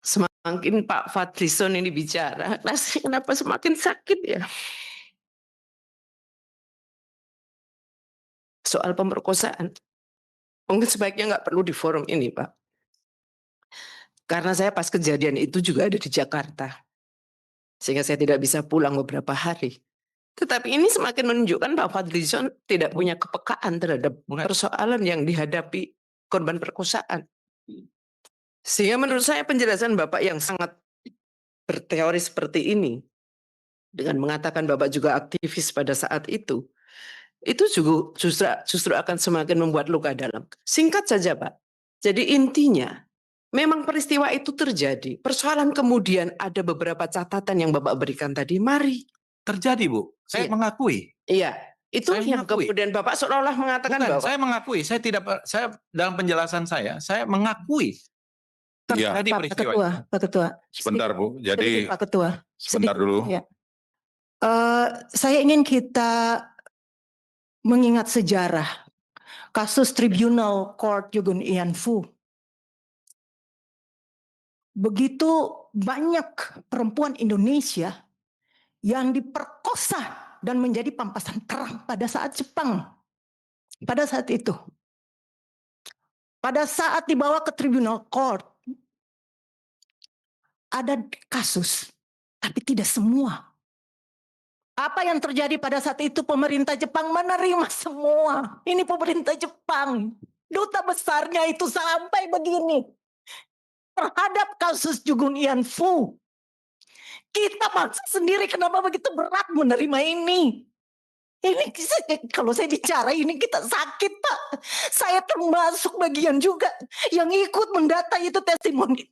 Semakin Pak Fadlizon ini bicara, rasanya kenapa semakin sakit ya? Soal pemerkosaan. Mungkin sebaiknya nggak perlu di forum ini, Pak. Karena saya pas kejadian itu juga ada di Jakarta. Sehingga saya tidak bisa pulang beberapa hari. Tetapi ini semakin menunjukkan Pak Fadlizon tidak punya kepekaan terhadap persoalan yang dihadapi korban perkosaan. Sehingga menurut saya penjelasan Bapak yang sangat berteori seperti ini, dengan mengatakan Bapak juga aktivis pada saat itu juga justru akan semakin membuat luka dalam. Singkat saja, Pak. Jadi intinya, memang peristiwa itu terjadi. Persoalan kemudian ada beberapa catatan yang Bapak berikan tadi. Mari. Terjadi, Bu. Saya mengakui. Iya. Itu saya yang mengakui. kemudian Bapak seolah-olah mengatakan bahwa saya mengakui. Saya dalam penjelasan saya mengakui terjadi peristiwa. Pak Ketua. Sebentar, Bu. Jadi Pak Ketua. sebentar dulu. Ya. Saya ingin kita mengingat sejarah kasus Tribunal Court Yugun Ian Fu. Begitu banyak perempuan Indonesia yang diperkosa dan menjadi pampasan terang pada saat Jepang. Pada saat itu. Pada saat dibawa ke Tribunal Court, ada kasus, tapi tidak semua. Apa yang terjadi pada saat itu, pemerintah Jepang menerima semua. Ini pemerintah Jepang. Duta besarnya itu sampai begini. Terhadap kasus Yugun Ian Fu. Kita bangsa sendiri kenapa begitu berat menerima ini. Ini kalau saya bicara ini kita sakit, Pak. Saya termasuk bagian juga yang ikut mendata itu testimoni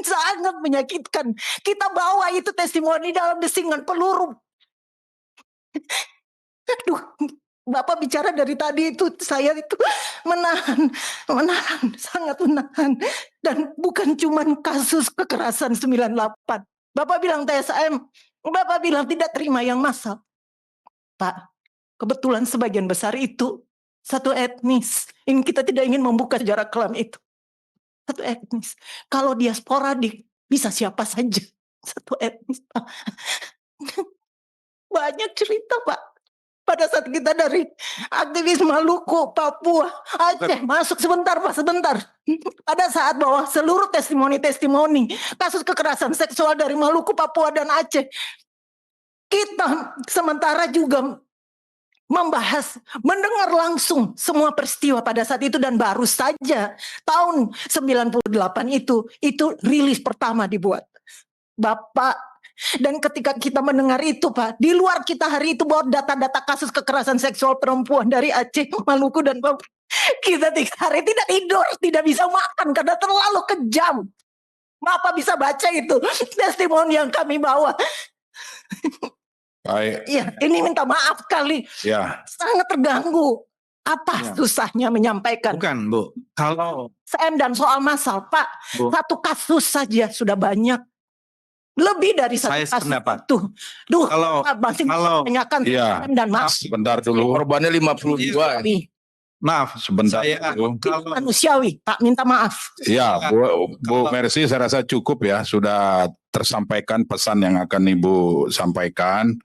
sangat menyakitkan. Kita bawa itu testimoni dalam desingan peluru. Aduh, Bapak bicara dari tadi itu saya itu menahan, sangat menahan. Dan bukan cuma kasus kekerasan 98. Bapak bilang TSM, Bapak bilang tidak terima yang massal. Pak, kebetulan sebagian besar itu satu etnis. Ini kita tidak ingin membuka sejarah kelam itu. Satu etnis. Kalau dia sporadik, bisa siapa saja. Satu etnis, Pak. Banyak cerita, Pak. Pada saat kita dari aktivis Maluku, Papua, Aceh, masuk sebentar, Pak, sebentar. Pada saat bahwa seluruh testimoni kasus kekerasan seksual dari Maluku, Papua, dan Aceh, kita sementara juga membahas, mendengar langsung semua peristiwa pada saat itu dan baru saja tahun 98 itu rilis pertama dibuat. Bapak, dan ketika kita mendengar itu, Pak, di luar kita hari itu bawa data-data kasus kekerasan seksual perempuan dari Aceh, Maluku, dan Papua. Kita 3 hari tidak tidur, tidak bisa makan karena terlalu kejam. Bapak bisa baca itu testimoni yang kami bawa. Baik. Iya, ini minta maaf kali. Ya. Sangat terganggu. Apa susahnya menyampaikan? Bukan, Bu. Kalau CM dan soal massal, Pak, Bu, satu kasus saja sudah banyak. Lebih dari satu saya kasus sependapat. itu. Duh, Kalau- Pak, masih kalau- menanyakan Iya. CM dan massal. Sebentar dulu. Korbannya 52. maaf, Sebentar saya dulu. Itu manusiawi, Pak, minta maaf. Ya, Bu Mercy saya rasa cukup ya. Sudah tersampaikan pesan yang akan Ibu sampaikan.